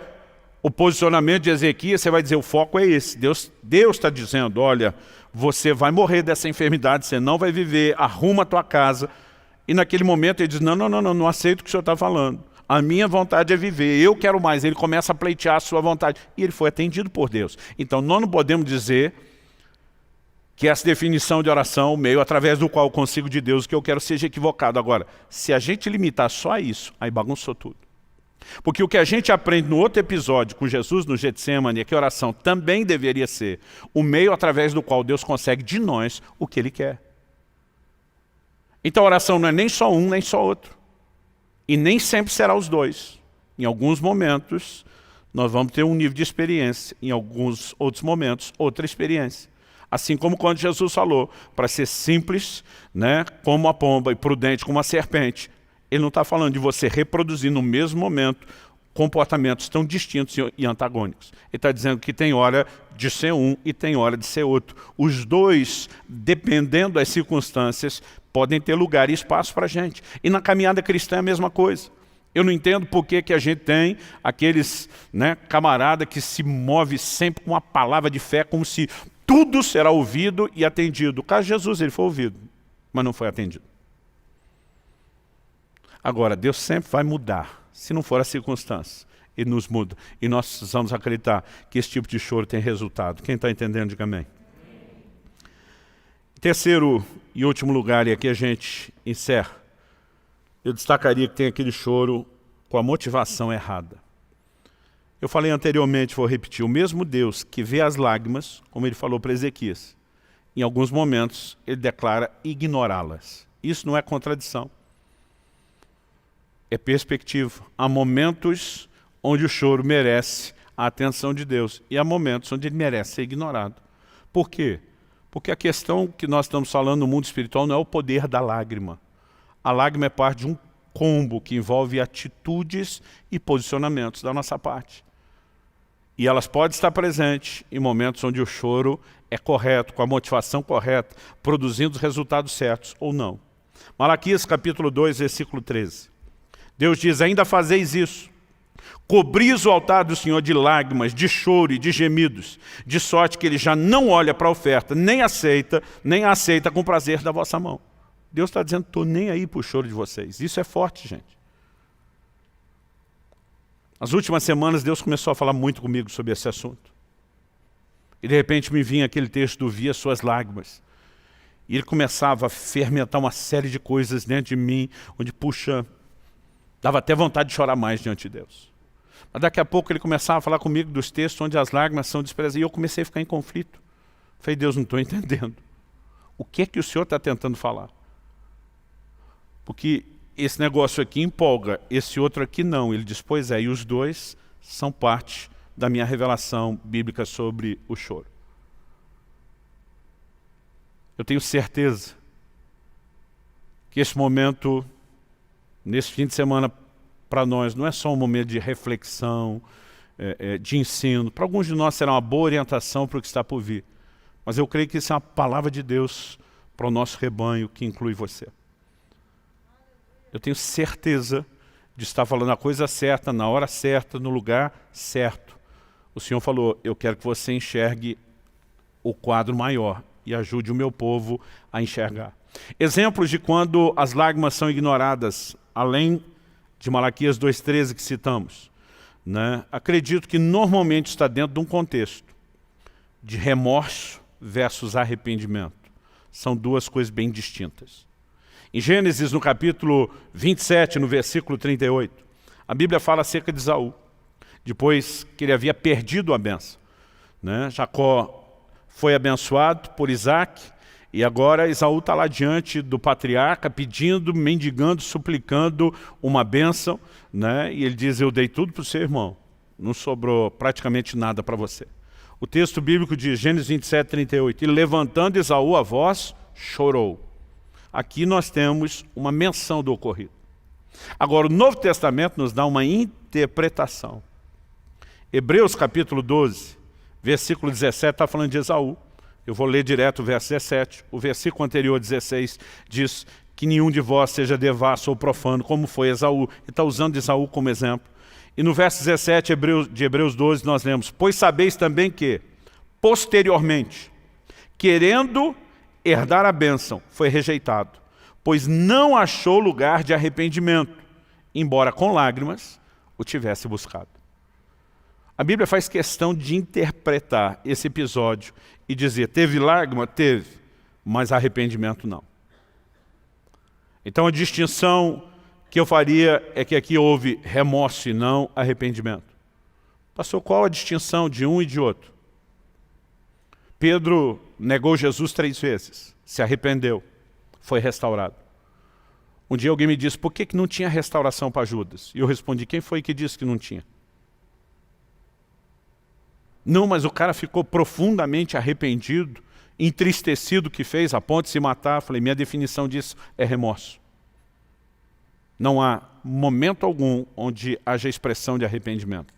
o posicionamento de Ezequias, você vai dizer, o foco é esse. Deus está dizendo, olha, você vai morrer dessa enfermidade, você não vai viver, arruma a tua casa. E naquele momento ele diz, não aceito o que o senhor está falando. A minha vontade é viver, eu quero mais. Ele começa a pleitear a sua vontade. E ele foi atendido por Deus. Então nós não podemos dizer que essa definição de oração, o meio através do qual eu consigo de Deus, que eu quero seja equivocado. Agora, se a gente limitar só a isso, aí bagunçou tudo. Porque o que a gente aprende no outro episódio com Jesus no Getsemane é que a oração também deveria ser o meio através do qual Deus consegue de nós o que Ele quer. Então a oração não é nem só um, nem só outro. E nem sempre será os dois. Em alguns momentos, nós vamos ter um nível de experiência. Em alguns outros momentos, outra experiência. Assim como quando Jesus falou, para ser simples, né, como a pomba e prudente como a serpente. Ele não está falando de você reproduzir no mesmo momento comportamentos tão distintos e antagônicos. Ele está dizendo que tem hora de ser um e tem hora de ser outro. Os dois, dependendo das circunstâncias, podem ter lugar e espaço para a gente. E na caminhada cristã é a mesma coisa. Eu não entendo por que a gente tem aqueles camarada que se move sempre com uma palavra de fé, como se tudo será ouvido e atendido. O caso de Jesus, ele foi ouvido, mas não foi atendido. Agora, Deus sempre vai mudar, se não for a circunstância. Ele nos muda. E nós precisamos acreditar que esse tipo de choro tem resultado. Quem está entendendo, diga amém. Terceiro e último lugar, e aqui a gente encerra, eu destacaria que tem aquele choro com a motivação errada. Eu falei anteriormente, vou repetir, o mesmo Deus que vê as lágrimas, como ele falou para Ezequias, em alguns momentos ele declara ignorá-las. Isso não é contradição. É perspectiva. Há momentos onde o choro merece a atenção de Deus e há momentos onde ele merece ser ignorado. Por quê? Porque a questão que nós estamos falando no mundo espiritual não é o poder da lágrima. A lágrima é parte de um combo que envolve atitudes e posicionamentos da nossa parte. E elas podem estar presentes em momentos onde o choro é correto, com a motivação correta, produzindo os resultados certos ou não. Malaquias capítulo 2, versículo 13. Deus diz, ainda fazeis isso. Cobris o altar do Senhor de lágrimas, de choro e de gemidos, de sorte que Ele já não olha para a oferta, nem a aceita com prazer da vossa mão. Deus está dizendo, estou nem aí para o choro de vocês. Isso é forte, gente. Nas últimas semanas, Deus começou a falar muito comigo sobre esse assunto. E de repente me vinha aquele texto do Vi as suas lágrimas. E ele começava a fermentar uma série de coisas dentro de mim, onde, puxa, dava até vontade de chorar mais diante de Deus. Mas daqui a pouco ele começava a falar comigo dos textos onde as lágrimas são desprezadas. E eu comecei a ficar em conflito. Falei, Deus, não estou entendendo. O que é que o Senhor está tentando falar? Porque esse negócio aqui empolga, esse outro aqui não. Ele diz, pois é, e os dois são parte da minha revelação bíblica sobre o choro. Eu tenho certeza que esse momento, nesse fim de semana, para nós, não é só um momento de reflexão, de ensino. Para alguns de nós será uma boa orientação para o que está por vir. Mas eu creio que isso é uma palavra de Deus para o nosso rebanho, que inclui você. Eu tenho certeza de estar falando a coisa certa, na hora certa, no lugar certo. O Senhor falou, eu quero que você enxergue o quadro maior e ajude o meu povo a enxergar. Exemplos de quando as lágrimas são ignoradas, além de Malaquias 2,13 que citamos. Acredito que normalmente está dentro de um contexto de remorso versus arrependimento. São duas coisas bem distintas. Em Gênesis, no capítulo 27, no versículo 38, a Bíblia fala acerca de Esaú, depois que ele havia perdido a bênção. Jacó foi abençoado por Isaac, e agora Esaú está lá diante do patriarca, pedindo, mendigando, suplicando uma bênção, e ele diz, eu dei tudo para o seu irmão, não sobrou praticamente nada para você. O texto bíblico diz, Gênesis 27, 38, e levantando Esaú a voz, chorou. Aqui nós temos uma menção do ocorrido. Agora, o Novo Testamento nos dá uma interpretação. Hebreus capítulo 12, versículo 17, está falando de Esaú. Eu vou ler direto o verso 17. O versículo anterior, 16, diz que nenhum de vós seja devasso ou profano, como foi Esaú. Ele está usando Esaú como exemplo. E no verso 17 de Hebreus 12, nós lemos, pois sabeis também que, posteriormente, querendo herdar a bênção, foi rejeitado, pois não achou lugar de arrependimento, embora com lágrimas o tivesse buscado. A Bíblia faz questão de interpretar esse episódio e dizer, teve lágrima? Teve, mas arrependimento não. Então a distinção que eu faria é que aqui houve remorso e não arrependimento. Pastor, qual a distinção de um e de outro? Pedro negou Jesus 3 vezes, se arrependeu, foi restaurado. Um dia alguém me disse, por que não tinha restauração para Judas? E eu respondi, quem foi que disse que não tinha? Não, mas o cara ficou profundamente arrependido, entristecido que fez, a ponto de se matar. Eu falei, minha definição disso é remorso. Não há momento algum onde haja expressão de arrependimento.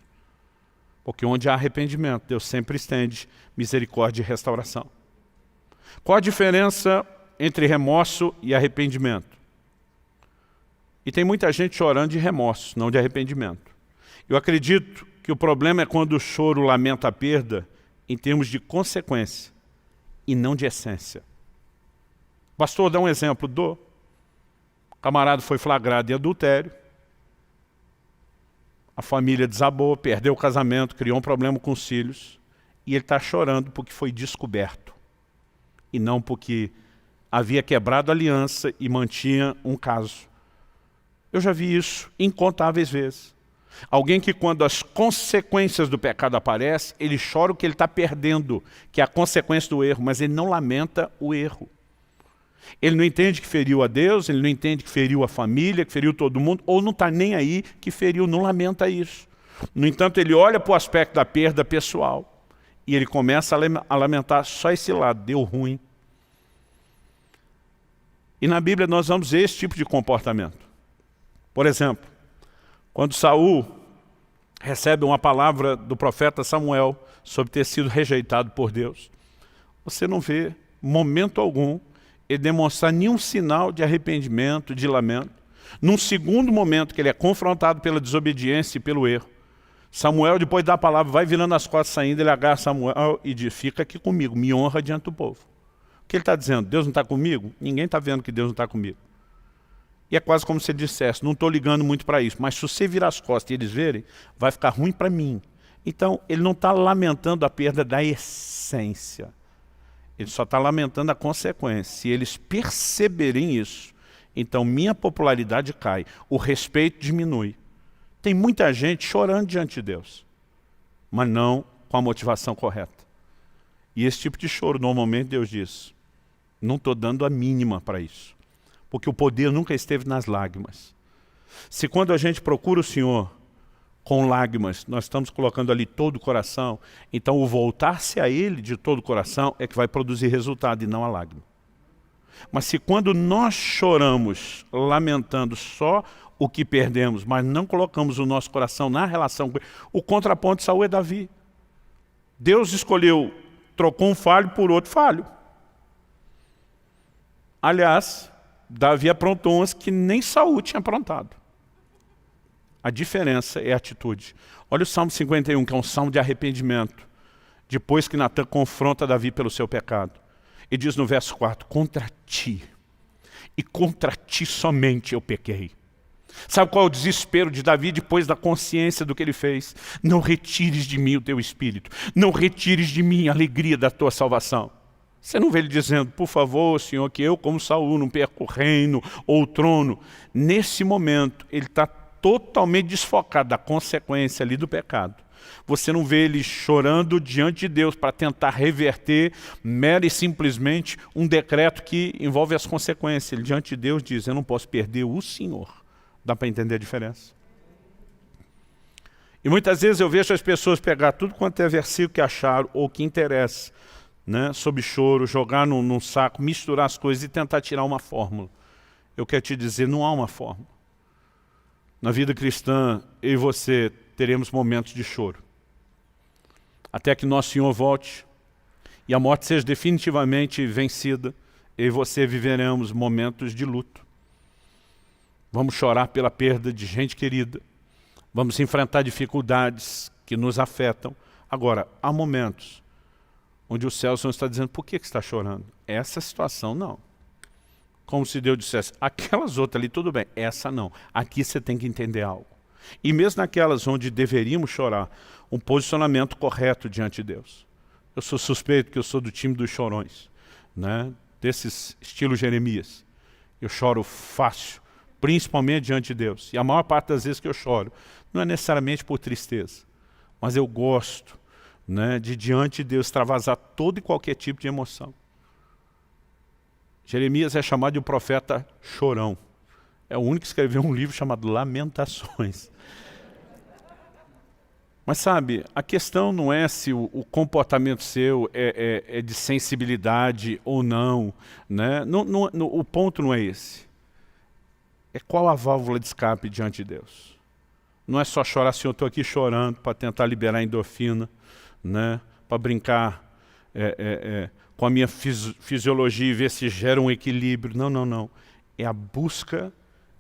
Porque onde há arrependimento, Deus sempre estende misericórdia e restauração. Qual a diferença entre remorso e arrependimento? E tem muita gente chorando de remorso, não de arrependimento. Eu acredito que o problema é quando o choro lamenta a perda em termos de consequência e não de essência. Pastor, dá um exemplo. O camarada foi flagrado em adultério, a família desabou, perdeu o casamento, criou um problema com os filhos, e ele está chorando porque foi descoberto, e não porque havia quebrado a aliança e mantinha um caso. Eu já vi isso incontáveis vezes. Alguém que quando as consequências do pecado aparecem, ele chora o que ele está perdendo, que é a consequência do erro, mas ele não lamenta o erro. Ele não entende que feriu a Deus, ele não entende que feriu a família, que feriu todo mundo, ou não está nem aí que feriu, não lamenta isso. No entanto, ele olha para o aspecto da perda pessoal e ele começa a lamentar só esse lado, deu ruim. E na Bíblia nós vamos ver esse tipo de comportamento. Por exemplo, quando Saul recebe uma palavra do profeta Samuel sobre ter sido rejeitado por Deus, você não vê momento algum ele demonstrar nenhum sinal de arrependimento, de lamento. Num segundo momento que ele é confrontado pela desobediência e pelo erro, Samuel, depois da palavra, vai virando as costas saindo, ele agarra Samuel e diz, fica aqui comigo, me honra diante do povo. O que ele está dizendo? Deus não está comigo? Ninguém está vendo que Deus não está comigo. E é quase como se ele dissesse, não estou ligando muito para isso, mas se você virar as costas e eles verem, vai ficar ruim para mim. Então, ele não está lamentando a perda da essência. Ele só está lamentando a consequência. Se eles perceberem isso, então minha popularidade cai, o respeito diminui. Tem muita gente chorando diante de Deus, mas não com a motivação correta. E esse tipo de choro, normalmente Deus diz, não estou dando a mínima para isso. Porque o poder nunca esteve nas lágrimas. Se quando a gente procura o Senhor com lágrimas, nós estamos colocando ali todo o coração, então o voltar-se a Ele de todo o coração é que vai produzir resultado e não a lágrima. Mas se quando nós choramos, lamentando só o que perdemos, mas não colocamos o nosso coração na relação com Ele, o contraponto de Saul é Davi. Deus escolheu, trocou um falho por outro falho. Aliás, Davi aprontou umas que nem Saul tinha aprontado. A diferença é a atitude. Olha o Salmo 51, que é um salmo de arrependimento. Depois que Natan confronta Davi pelo seu pecado. E diz no verso 4, contra ti, e contra ti somente eu pequei. Sabe qual é o desespero de Davi depois da consciência do que ele fez? Não retires de mim o teu espírito. Não retires de mim a alegria da tua salvação. Você não vê ele dizendo, por favor, Senhor, que eu como Saul não perca o reino ou o trono. Nesse momento, ele está totalmente desfocado da consequência ali do pecado. Você não vê ele chorando diante de Deus para tentar reverter mera e simplesmente um decreto que envolve as consequências. Ele diante de Deus diz, eu não posso perder o Senhor. Dá para entender a diferença? E muitas vezes eu vejo as pessoas pegar tudo quanto é versículo que acharam ou que interessa, né, sobre choro, jogar num saco, misturar as coisas e tentar tirar uma fórmula. Eu quero te dizer, não há uma fórmula. Na vida cristã, eu e você teremos momentos de choro. Até que nosso Senhor volte e a morte seja definitivamente vencida, eu e você viveremos momentos de luto. Vamos chorar pela perda de gente querida. Vamos enfrentar dificuldades que nos afetam. Agora, há momentos onde o céu está dizendo, por que você está chorando? Essa situação não. Como se Deus dissesse, aquelas outras ali, tudo bem, essa não. Aqui você tem que entender algo. E mesmo naquelas onde deveríamos chorar, um posicionamento correto diante de Deus. Eu sou suspeito que eu sou do time dos chorões, né? Desses estilo Jeremias. Eu choro fácil, principalmente diante de Deus. E a maior parte das vezes que eu choro, não é necessariamente por tristeza, mas eu gosto, né, de diante de Deus extravasar todo e qualquer tipo de emoção. Jeremias é chamado de um profeta chorão. É o único que escreveu um livro chamado Lamentações. Mas sabe, a questão não é se o comportamento seu é de sensibilidade ou não, né? O ponto não é esse. É qual a válvula de escape diante de Deus. Não é só chorar, Senhor, eu estou aqui chorando para tentar liberar endorfina, né? Para brincar com a minha fisiologia e ver se gera um equilíbrio. Não, não, não. É a busca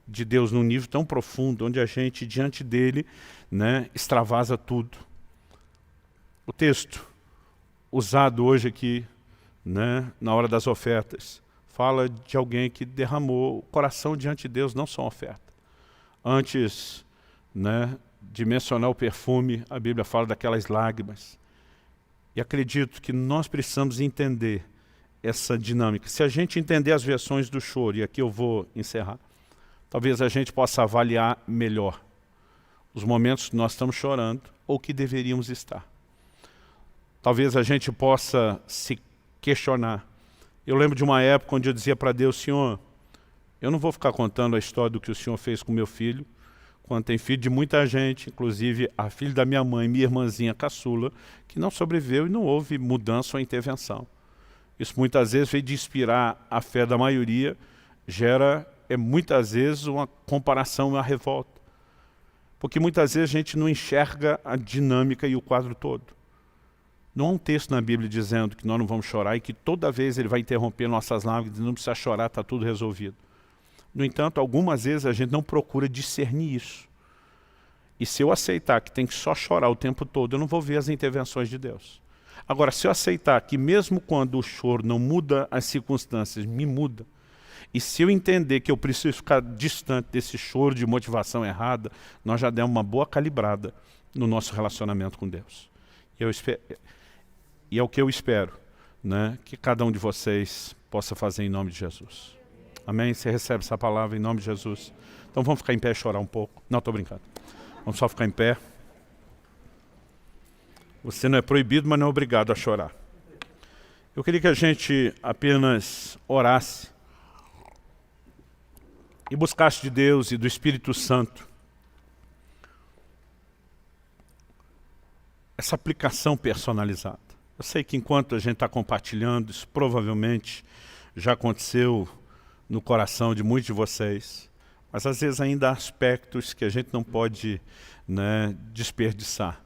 de Deus num nível tão profundo, onde a gente, diante dele, né, extravasa tudo. O texto usado hoje aqui, né, na hora das ofertas, fala de alguém que derramou o coração diante de Deus, não só uma oferta. Antes, né, de mencionar o perfume, a Bíblia fala daquelas lágrimas. E acredito que nós precisamos entender essa dinâmica. Se a gente entender as versões do choro, e aqui eu vou encerrar, talvez a gente possa avaliar melhor os momentos que nós estamos chorando ou que deveríamos estar. Talvez a gente possa se questionar. Eu lembro de uma época onde eu dizia para Deus, Senhor, eu não vou ficar contando a história do que o Senhor fez com meu filho, quando tem filho de muita gente, inclusive a filha da minha mãe, minha irmãzinha caçula, que não sobreviveu e não houve mudança ou intervenção. Isso muitas vezes veio de inspirar a fé da maioria, gera muitas vezes uma comparação, uma revolta. Porque muitas vezes a gente não enxerga a dinâmica e o quadro todo. Não há um texto na Bíblia dizendo que nós não vamos chorar e que toda vez ele vai interromper nossas lágrimas e não precisa chorar, está tudo resolvido. No entanto, algumas vezes a gente não procura discernir isso. E se eu aceitar que tem que só chorar o tempo todo, eu não vou ver as intervenções de Deus. Agora, se eu aceitar que mesmo quando o choro não muda as circunstâncias, me muda, e se eu entender que eu preciso ficar distante desse choro de motivação errada, nós já demos uma boa calibrada no nosso relacionamento com Deus. E é o que eu espero, né, que cada um de vocês possa fazer em nome de Jesus. Amém? Você recebe essa palavra em nome de Jesus. Então vamos ficar em pé e chorar um pouco. Não, estou brincando. Vamos só ficar em pé. Você não é proibido, mas não é obrigado a chorar. Eu queria que a gente apenas orasse e buscasse de Deus e do Espírito Santo essa aplicação personalizada. Eu sei que enquanto a gente está compartilhando, isso provavelmente já aconteceu no coração de muitos de vocês, mas às vezes ainda há aspectos que a gente não pode, né, desperdiçar.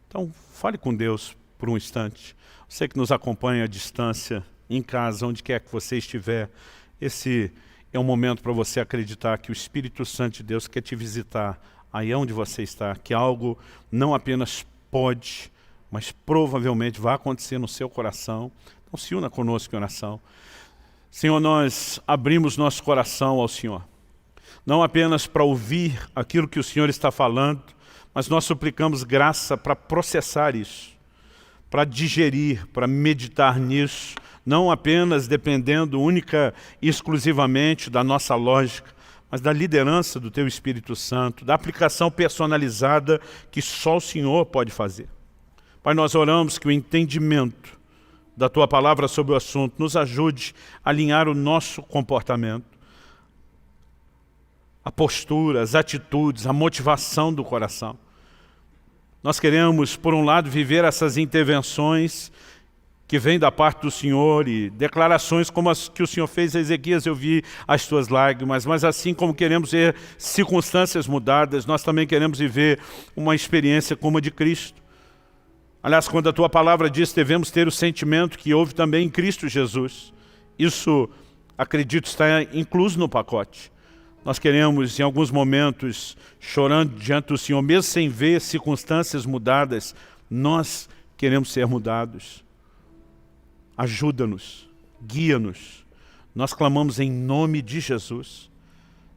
Então, fale com Deus por um instante. Você que nos acompanha à distância, em casa, onde quer que você estiver, esse é um momento para você acreditar que o Espírito Santo de Deus quer te visitar aí onde você está, que algo não apenas pode, mas provavelmente vai acontecer no seu coração. Então se una conosco em oração. Senhor, nós abrimos nosso coração ao Senhor, não apenas para ouvir aquilo que o Senhor está falando, mas nós suplicamos graça para processar isso, para digerir, para meditar nisso, não apenas dependendo única e exclusivamente da nossa lógica, mas da liderança do Teu Espírito Santo, da aplicação personalizada que só o Senhor pode fazer. Pai, nós oramos que o entendimento da Tua palavra sobre o assunto nos ajude a alinhar o nosso comportamento, a postura, as atitudes, a motivação do coração. Nós queremos, por um lado, viver essas intervenções que vêm da parte do Senhor e declarações como as que o Senhor fez a Ezequias, eu vi as tuas lágrimas, mas assim como queremos ver circunstâncias mudadas, nós também queremos viver uma experiência como a de Cristo. Aliás, quando a tua palavra diz que devemos ter o sentimento que houve também em Cristo Jesus, isso, acredito, está incluso no pacote. Nós queremos, em alguns momentos, chorando diante do Senhor, mesmo sem ver circunstâncias mudadas, nós queremos ser mudados. Ajuda-nos, guia-nos, Nós clamamos em nome de Jesus.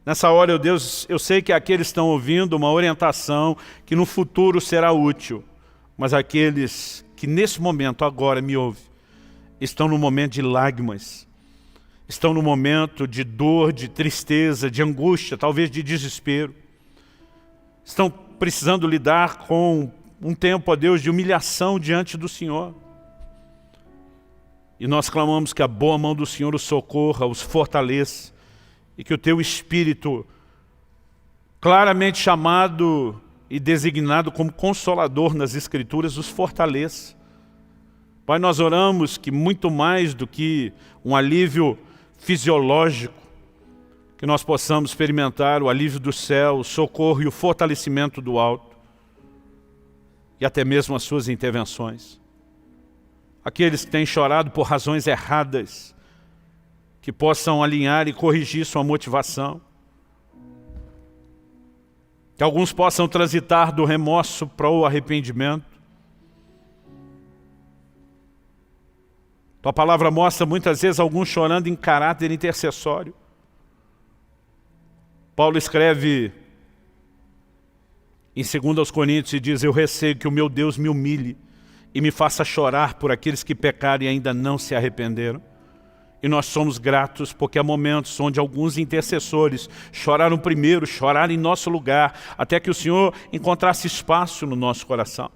Nessa hora, ó Deus, eu sei que aqueles estão ouvindo uma orientação que no futuro será útil, mas aqueles que nesse momento, agora, me ouvem, estão no momento de lágrimas, estão no momento de dor, de tristeza, de angústia, talvez de desespero. Estão precisando lidar com um tempo, ó Deus, de humilhação diante do Senhor. E nós clamamos que a boa mão do Senhor os socorra, os fortaleça, e que o Teu Espírito, claramente chamado e designado como Consolador nas Escrituras, os fortaleça. Pai, nós oramos que muito mais do que um alívio fisiológico, que nós possamos experimentar o alívio do céu, o socorro e o fortalecimento do alto, e até mesmo as suas intervenções. Aqueles que têm chorado por razões erradas, que possam alinhar e corrigir sua motivação. Que alguns possam transitar do remorso para o arrependimento. Tua palavra mostra muitas vezes alguns chorando em caráter intercessório. Paulo escreve em 2 Coríntios e diz: eu receio que o meu Deus me humilhe e me faça chorar por aqueles que pecaram e ainda não se arrependeram. E nós somos gratos porque há momentos onde alguns intercessores choraram primeiro, choraram em nosso lugar, até que o Senhor encontrasse espaço no nosso coração.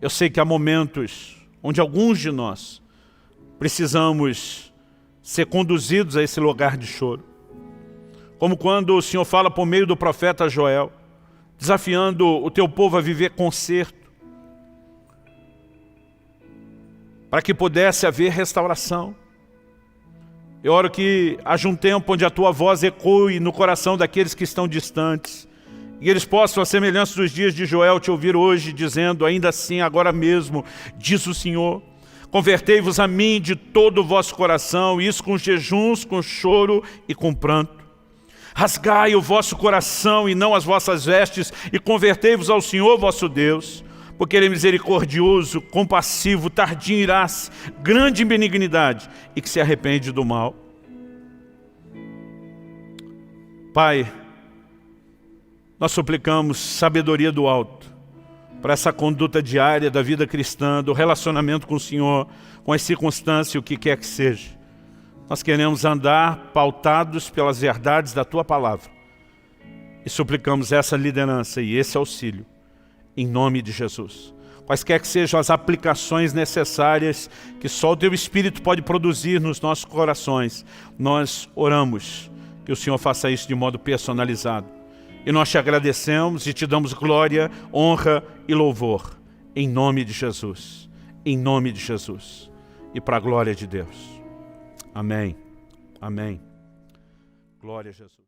Eu sei que há momentos onde alguns de nós precisamos ser conduzidos a esse lugar de choro. Como quando o Senhor fala por meio do profeta Joel, desafiando o teu povo a viver conserto, para que pudesse haver restauração. Eu oro que haja um tempo onde a tua voz ecoe no coração daqueles que estão distantes, e eles possam, à semelhança dos dias de Joel, te ouvir hoje, dizendo: ainda assim, agora mesmo, diz o Senhor, convertei-vos a mim de todo o vosso coração, isso com jejuns, com choro e com pranto. Rasgai o vosso coração e não as vossas vestes, e convertei-vos ao Senhor vosso Deus, porque Ele é misericordioso, compassivo, tardio em ira-se, grande em benignidade, e que se arrepende do mal. Pai, nós suplicamos sabedoria do alto, para essa conduta diária da vida cristã, do relacionamento com o Senhor, com as circunstâncias, o que quer que seja. Nós queremos andar pautados pelas verdades da Tua Palavra, e suplicamos essa liderança e esse auxílio, em nome de Jesus. Quaisquer que sejam as aplicações necessárias que só o Teu Espírito pode produzir nos nossos corações, nós oramos que o Senhor faça isso de modo personalizado. E nós te agradecemos e te damos glória, honra e louvor, em nome de Jesus, em nome de Jesus, e para a glória de Deus. Amém. Amém. Glória a Jesus.